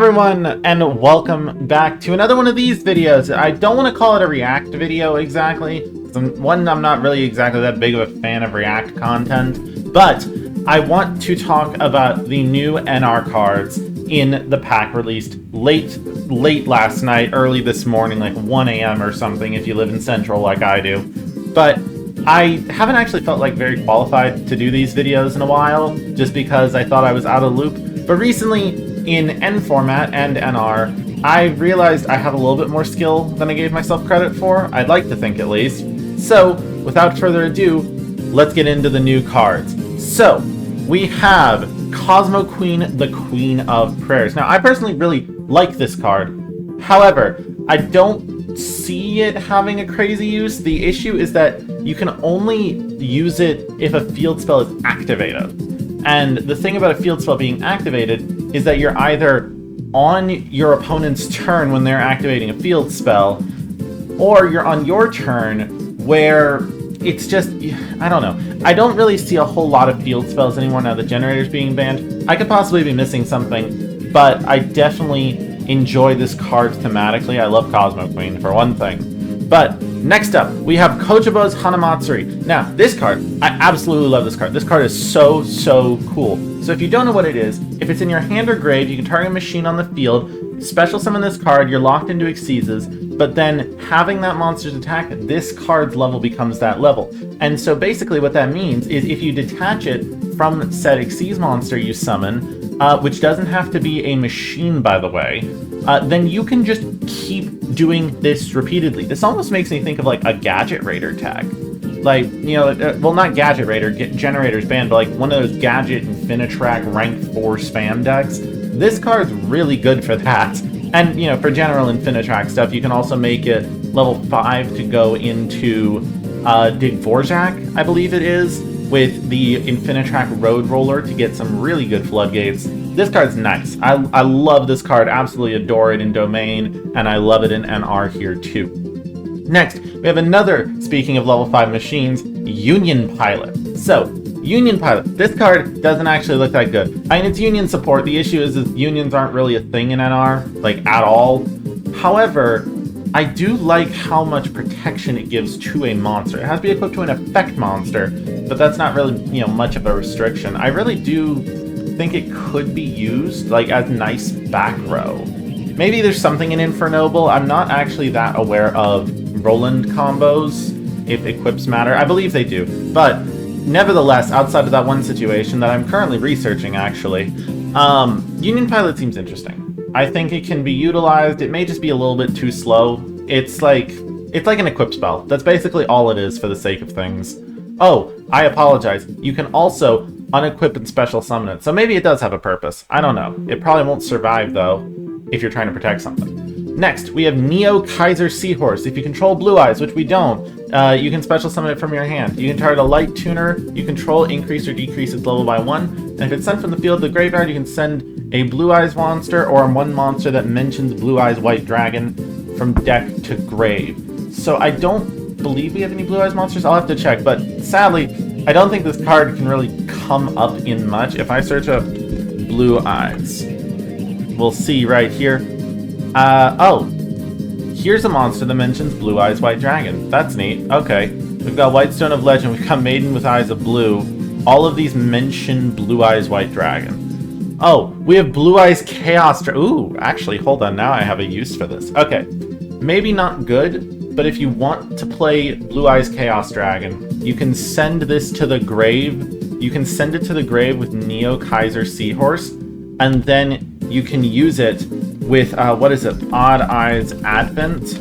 everyone, and welcome back to another one of these videos. I don't want to call it a React video exactly. I'm not really exactly that big of a fan of React content, but I want to talk about the new NR cards in the pack released late last night, early this morning, like 1 a.m. or something if you live in Central like I do. But I haven't actually felt like very qualified to do these videos in a while, just because I thought I was out of the loop. But recently, in N format and NR, I realized I have a little bit more skill than I gave myself credit for. I'd like to think, at least. So, without further ado, let's get into the new cards. So, we have Cosmo Queen, the Queen of Prayers. Now, I personally really like this card. However, I don't see it having a crazy use. The issue is that you can only use it if a field spell is activated. And the thing about a field spell being activated is that you're either on your opponent's turn when they're activating a field spell, or you're on your turn where it's just, I don't know. I don't really see a whole lot of field spells anymore now that Generator's being banned. I could possibly be missing something, but I definitely enjoy this card thematically. I love Cosmo Queen, for one thing. But next up, we have Kojobo's Hanamatsuri. Now, this card, I absolutely love this card. This card is so cool. So if you don't know what it is, if it's in your hand or grave, you can target a machine on the field, special summon this card, you're locked into Exceeds, but then having that monster's attack, this card's level becomes that level. And so basically what that means is if you detach it from said Exceeds monster you summon, which doesn't have to be a machine, by the way, then you can just keep doing this repeatedly. This almost makes me think of like a Gadget Raider tag. Like, you know, well, not Gadget Raider, Generator's banned, but like one of those Gadget Infinitrack rank 4 spam decks. This card's really good for that. And, you know, for general Infinitrack stuff, you can also make it level 5 to go into Dvorak, I believe it is, with the Infinitrack Road Roller to get some really good floodgates. This card's nice. I love this card, absolutely adore it in Domain, and I love it in NR here too. Next, we have another, speaking of level 5 machines, Union Pilot. So, Union Pilot. This card doesn't actually look that good. I mean, it's Union support. The issue is Unions aren't really a thing in NR, like, at all. However, I do like how much protection it gives to a monster. It has to be equipped to an effect monster, but that's not really, you know, much of a restriction. I really do think it could be used, like, as nice back row. Maybe there's something in Infernoble. I'm not actually that aware of Roland combos, if equips matter. I believe they do, but nevertheless, outside of that one situation that I'm currently researching, actually, Union Pilot seems interesting. I think it can be utilized. It may just be a little bit too slow. It's like an equip spell. That's basically all it is for the sake of things. Oh, I apologize. You can also unequip and special summon it, so maybe it does have a purpose. I don't know. It probably won't survive, though, if you're trying to protect something. Next, we have Neo Kaiser Seahorse. If you control Blue Eyes, which we don't, you can special summon it from your hand. You can target a light tuner you control, increase or decrease its level by 1. And if it's sent from the field to the graveyard, you can send a Blue Eyes monster or one monster that mentions Blue Eyes White Dragon from deck to grave. So I don't believe we have any Blue Eyes monsters. I'll have to check, but sadly, I don't think this card can really come up in much. If I search up Blue Eyes, we'll see right here. Oh, here's a monster that mentions Blue Eyes White Dragon. That's neat. Okay, we've got Whitestone of Legend, we've got Maiden with Eyes of Blue. All of these mention Blue Eyes White Dragon. Oh, we have Blue Eyes Chaos Dragon. Ooh, actually, hold on, now I have a use for this. Okay, maybe not good, but if you want to play Blue Eyes Chaos Dragon, you can send this to the grave. You can send it to the grave with Neo Kaiser Seahorse, and then you can use it with, what is it, Odd Eyes Advent.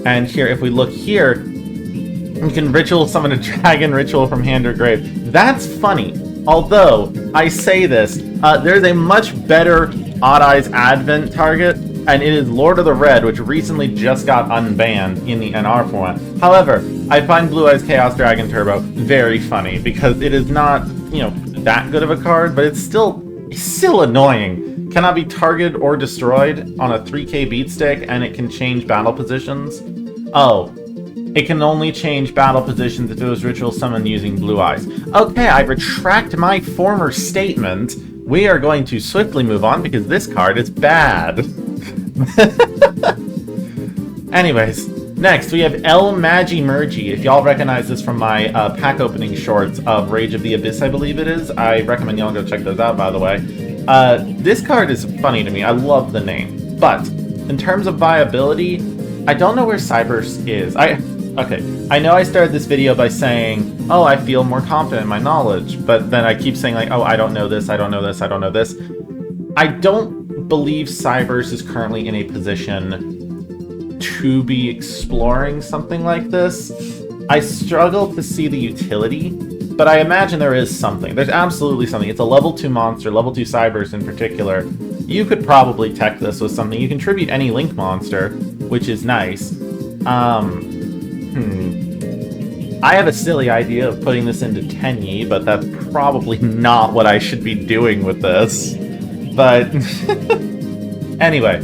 And here, if we look here, you can ritual summon a dragon ritual from hand or grave. That's funny. Although, I say this, there's a much better Odd Eyes Advent target, and it is Lord of the Red, which recently just got unbanned in the NR format. However, I find Blue Eyes Chaos Dragon Turbo very funny, because it is not, you know, that good of a card, but it's still annoying. Cannot be targeted or destroyed on a 3k beat stick, and it can change battle positions. Oh, it can only change battle positions if it was ritual summoned using Blue Eyes. Okay, I retract my former statement. we are going to swiftly move on because this card is bad. Anyways, next we have El Magi-Mergi. If y'all recognize this from my pack opening shorts of Rage of the Abyss, I believe it is. I recommend y'all go check those out, by the way. This card is funny to me. I love the name. But, in terms of viability, I don't know where Cyberse is. Okay, I know I started this video by saying, oh, I feel more confident in my knowledge, but then I keep saying, like, oh, I don't know this, I don't know this, I don't know this. I don't believe Cyberse is currently in a position to be exploring something like this. I struggle to see the utility, but I imagine there is something. There's absolutely something. It's a level 2 monster, level 2 Cyberse in particular. You could probably tech this with something. You can tribute any Link monster, which is nice. I have a silly idea of putting this into Tenyi, but that's probably not what I should be doing with this. But anyway.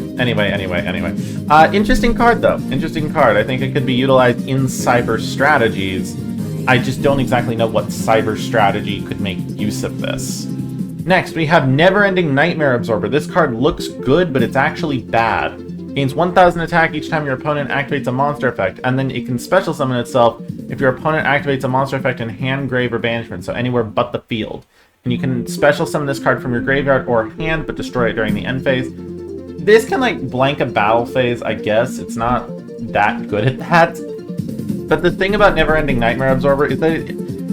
Interesting card, though. Interesting card. I think it could be utilized in cyber strategies. I just don't exactly know what cyber strategy could make use of this. Next, we have Never-Ending Nightmare Absorber. This card looks good, but it's actually bad. Gains 1000 attack each time your opponent activates a monster effect, and then it can special summon itself if your opponent activates a monster effect in hand, grave, or banishment, so anywhere but the field. And you can special summon this card from your graveyard or hand, but destroy it during the end phase. This can, like, blank a battle phase, I guess. It's not that good at that. But the thing about Never-Ending Nightmare Absorber is that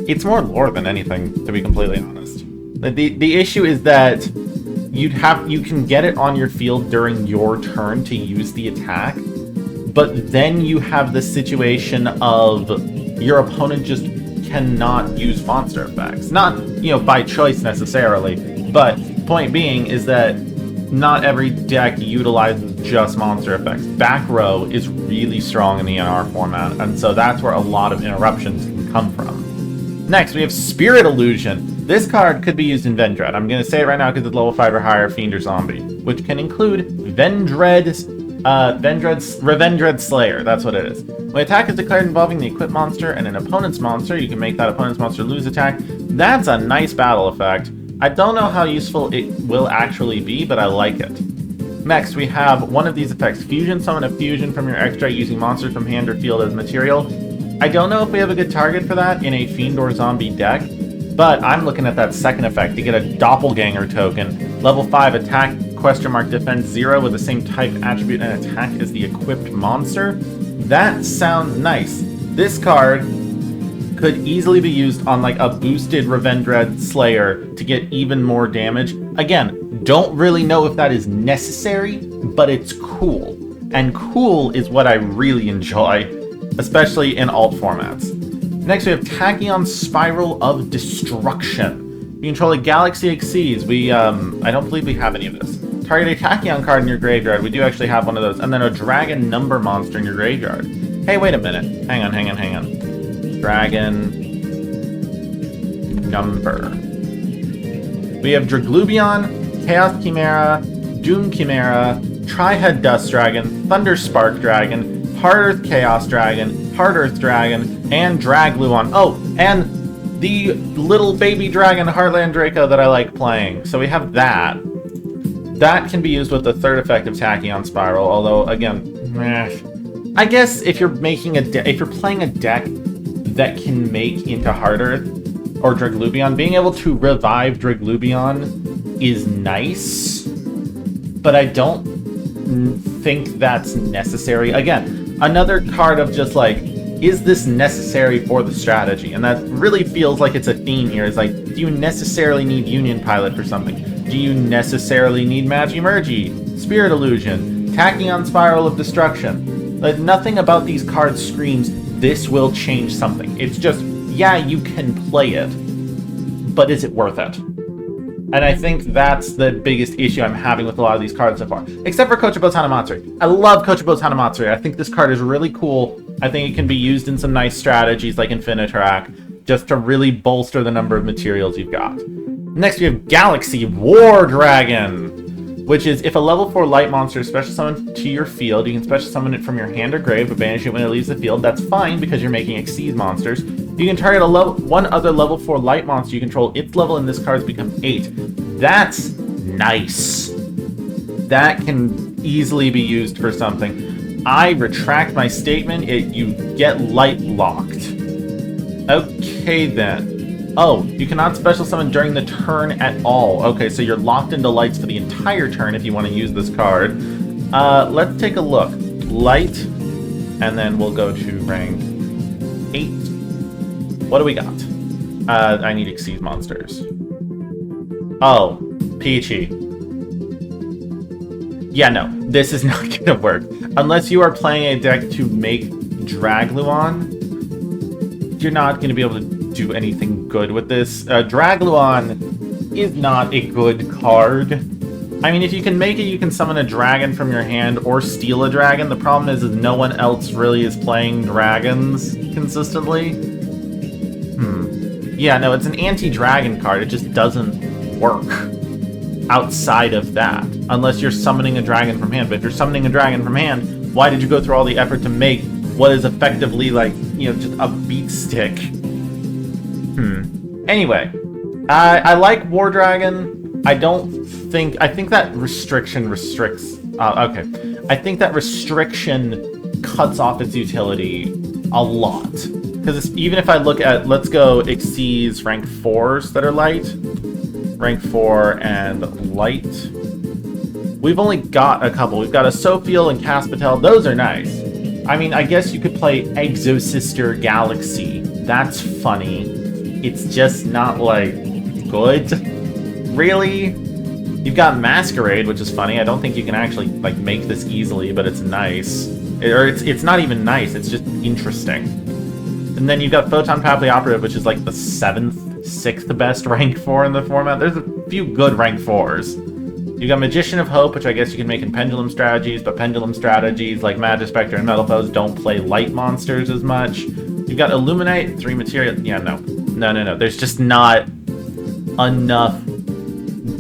it's more lore than anything, to be completely honest. The issue is that you can get it on your field during your turn to use the attack, but then you have the situation of your opponent just cannot use monster effects. Not, you know, by choice necessarily, but point being is that not every deck utilizes just monster effects. Back row is really strong in the NR format, and so that's where a lot of interruptions can come from. Next, we have Spirit Illusion. This card could be used in Vendread. I'm going to say it right now because it's level 5 or higher, Fiend or Zombie, which can include Revendread Slayer. That's what it is. When attack is declared involving the equipped monster and an opponent's monster, you can make that opponent's monster lose attack. That's a nice battle effect. I don't know how useful it will actually be, but I like it. Next, we have one of these effects. Fusion. Summon a fusion from your extra using monsters from hand or field as material. I don't know if we have a good target for that in a Fiend or Zombie deck, but I'm looking at that second effect to get a Doppelganger token. Level 5 attack, defense 0 with the same type, attribute, and attack as the equipped monster. That sounds nice. This card could easily be used on like a boosted Revendread Slayer to get even more damage. Again, don't really know if that is necessary, but it's cool. And cool is what I really enjoy, especially in alt formats. Next, we have Tachyon Spiral of Destruction. You control a Galaxy Exceeds. I don't believe we have any of this. Target a Tachyon card in your graveyard. We do actually have one of those. And then a Dragon Number monster in your graveyard. Hey, wait a minute. Hang on. Dragon Number. We have Draglubion, Chaos Chimera, Doom Chimera, Tri-Head Dust Dragon, Thunder Spark Dragon, Hard Earth Chaos Dragon, Hard Earth Dragon, and Dragluon. Oh, and the little baby dragon Heartland Draco that I like playing. So we have that. That can be used with the third effect of Tachyon Spiral, although, again, I guess if you're making if you're playing a deck that can make into Hard Earth or Draglubion, being able to revive Draglubion is nice, but I don't think that's necessary. Again, another card of just like, is this necessary for the strategy? And that really feels like it's a theme here. It's like, do you necessarily need Union Pilot for something? Do you necessarily need Magi-Mergi, Spirit Illusion, Tachyon Spiral of Destruction? Like, nothing about these cards screams, this will change something. It's just, yeah, you can play it, but is it worth it? And I think that's the biggest issue I'm having with a lot of these cards so far. Except for Kochabo Tanamatsuri. I love Kochabo Tanamatsuri. I think this card is really cool. I think it can be used in some nice strategies like Infinitrack, just to really bolster the number of materials you've got. Next, we have Galaxy War Dragon, which is if a level 4 light monster is special summoned to your field, you can special summon it from your hand or grave, but banish it when it leaves the field. That's fine because you're making Exceed monsters. You can target one other level 4 light monster you control. Its level in this card becomes 8. That's nice. That can easily be used for something. I retract my statement. You get light locked. Okay, then. Oh, you cannot special summon during the turn at all. Okay, so you're locked into lights for the entire turn if you want to use this card. Let's take a look. Light, and then we'll go to rank 8. What do we got? I need Xyz monsters. Oh, Peachy. Yeah, no, this is not gonna work. Unless you are playing a deck to make Dragluon, you're not gonna be able to do anything good with this. Dragluon is not a good card. I mean, if you can make it, you can summon a dragon from your hand or steal a dragon. The problem is no one else really is playing dragons consistently. Yeah, no, it's an anti-dragon card. It just doesn't work outside of that, unless you're summoning a dragon from hand. But if you're summoning a dragon from hand, why did you go through all the effort to make what is effectively like, you know, just a beat stick? Anyway, I like War Dragon. I think that restriction restricts... okay. I think that restriction cuts off its utility a lot. Because even if I look at, let's go Xyz rank 4s that are light. Rank 4 and light. We've only got a couple. We've got a Sophiel and Caspatel. Those are nice. I mean, I guess you could play Exosister Galaxy. That's funny. It's just not, like, good. Really? You've got Masquerade, which is funny. I don't think you can actually, like, make this easily, but it's nice. Or it's not even nice. It's just interesting. And then you've got Photon Pathway Operative, which is like the 6th best rank 4 in the format. There's a few good rank 4s. You've got Magician of Hope, which I guess you can make in Pendulum strategies, but Pendulum strategies like Magispectre and Metal Foes don't play light monsters as much. You've got Illuminate, 3 material. Yeah, no. There's just not enough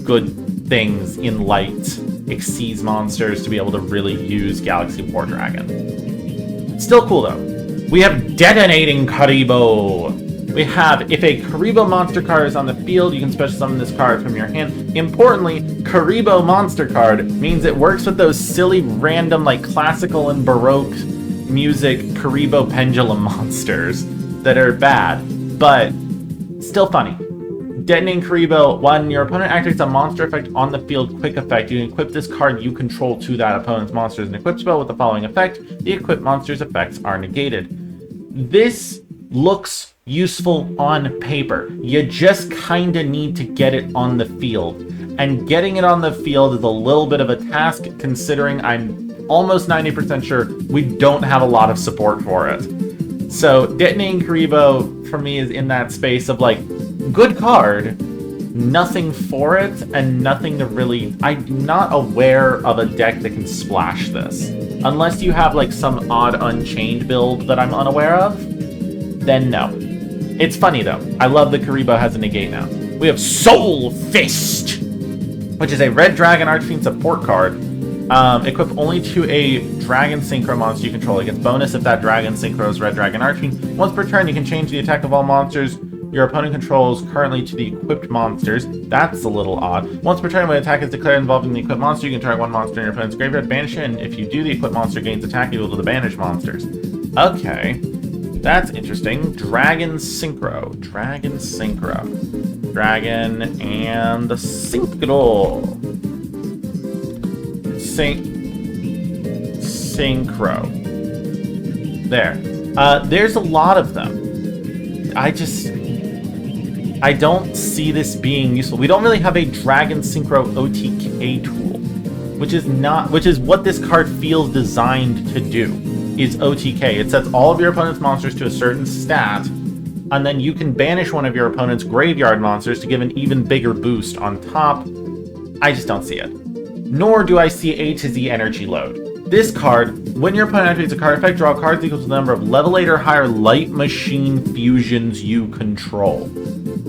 good things in light Xyz monsters to be able to really use Galaxy War Dragon. Still cool, though. We have Detonating Karibo. We have, if a Karibo monster card is on the field, you can special summon this card from your hand. Importantly, Karibo monster card means it works with those silly, random, like, classical and Baroque music Karibo pendulum monsters that are bad, but still funny. Detonating Karibo, when your opponent activates a monster effect on the field quick effect, you can equip this card you control to that opponent's monster as an equipped spell with the following effect. The equipped monster's effects are negated. This looks useful on paper. You just kinda need to get it on the field. And getting it on the field is a little bit of a task, considering I'm almost 90% sure we don't have a lot of support for it. So Detonating Karibo, for me, is in that space of, like, good card, nothing for it, and nothing to really... I'm not aware of a deck that can splash this. Unless you have, like, some odd Unchained build that I'm unaware of, then no. It's funny, though. I love that Karibo has a negate now. We have Soul Fist, which is a red Dragon Archfiend support card. Equipped only to a Dragon Synchro monster you control. It gets bonus if that Dragon Synchro is red Dragon Archfiend. Once per turn, you can change the attack of all monsters your opponent controls currently to the equipped monsters. That's a little odd. Once per turn, when an attack is declared involving the equipped monster, you can target one monster in your opponent's graveyard, banish it, and if you do, the equipped monster gains attack equal to the banished monsters. Okay. That's interesting. Dragon Synchro. Dragon Synchro. Dragon and Synchro. Synchro. There. There's a lot of them. I don't see this being useful. We don't really have a Dragon Synchro OTK tool, which is what this card feels designed to do, is OTK. It sets all of your opponent's monsters to a certain stat, and then you can banish one of your opponent's graveyard monsters to give an even bigger boost on top. I just don't see it. Nor do I see A to Z energy load. This card, when your opponent activates a card effect, draw cards equal to the number of level 8 or higher light machine fusions you control.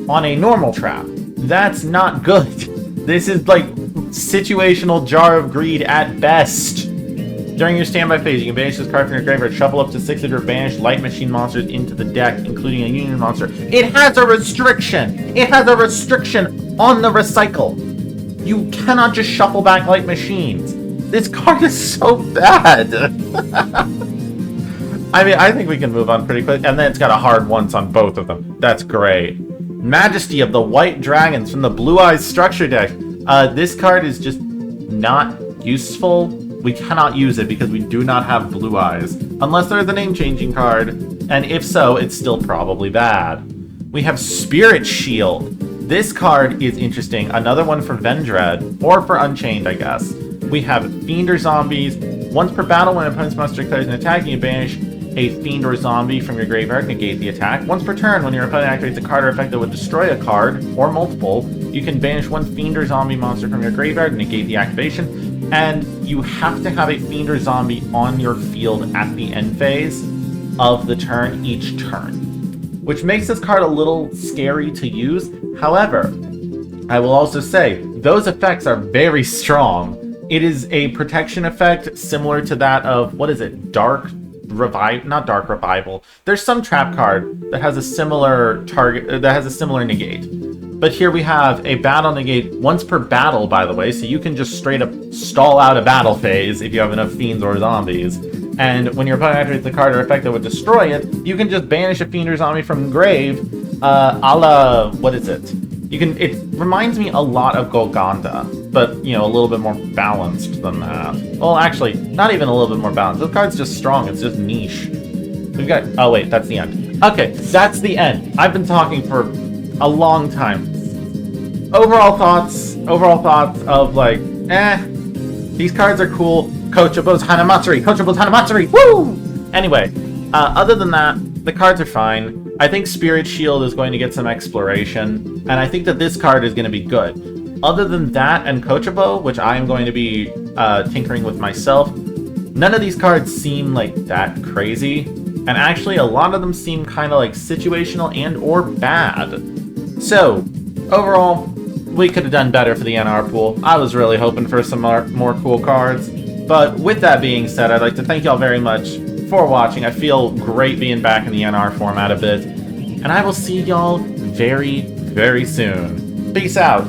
On a normal trap. That's not good. This is like situational Jar of Greed at best. During your standby phase, you can banish this card from your graveyard, shuffle up to 6 of your banished light machine monsters into the deck, including a union monster. It has a restriction! It has a restriction on the recycle! You cannot just shuffle back like machines. This card is so bad. I mean, I think we can move on pretty quick. And then it's got a hard once on both of them. That's great. Majesty of the White Dragons from the Blue Eyes structure deck. This card is just not useful. We cannot use it because we do not have Blue Eyes. Unless there's a name-changing card. And if so, it's still probably bad. We have Spirit Shield. This card is interesting. Another one for Vendread. Or for Unchained, I guess. We have Fiend or Zombies. Once per battle, when an opponent's monster declares an attack, you banish a Fiend or Zombie from your graveyard, negate the attack. Once per turn, when your opponent activates a card or effect that would destroy a card, or multiple, you can banish one Fiend or Zombie monster from your graveyard, negate the activation. And you have to have a Fiend or Zombie on your field at the end phase of the turn each turn, which makes this card a little scary to use. However, I will also say, those effects are very strong. It is a protection effect similar to that of, what is it, Dark Revival? Not Dark Revival. There's some trap card that has a similar target, that has a similar negate. But here we have a battle negate once per battle, by the way, so you can just straight up stall out a battle phase if you have enough Fiends or Zombies. And when your opponent activates the card or effect that would destroy it, you can just banish a Fiend or Zombie from the grave, a la, what is it? You can. It reminds me a lot of Golganda, but, you know, a little bit more balanced than that. Well, actually, not even a little bit more balanced. This card's just strong. It's just niche. We've got... Oh, wait. That's the end. Okay, that's the end. I've been talking for a long time. Overall thoughts of, like, these cards are cool. Kochobo's Hanamatsuri! Kochobo's Hanamatsuri! Woo! Anyway, other than that, the cards are fine. I think Spirit Shield is going to get some exploration, and I think that this card is going to be good. Other than that and Kochobo, which I am going to be tinkering with myself, none of these cards seem like that crazy, and actually a lot of them seem kind of like situational and or bad. So, overall, we could have done better for the NR pool. I was really hoping for some more cool cards, but with that being said, I'd like to thank y'all very much for watching. I feel great being back in the NR format a bit, and I will see y'all very, very soon. Peace out.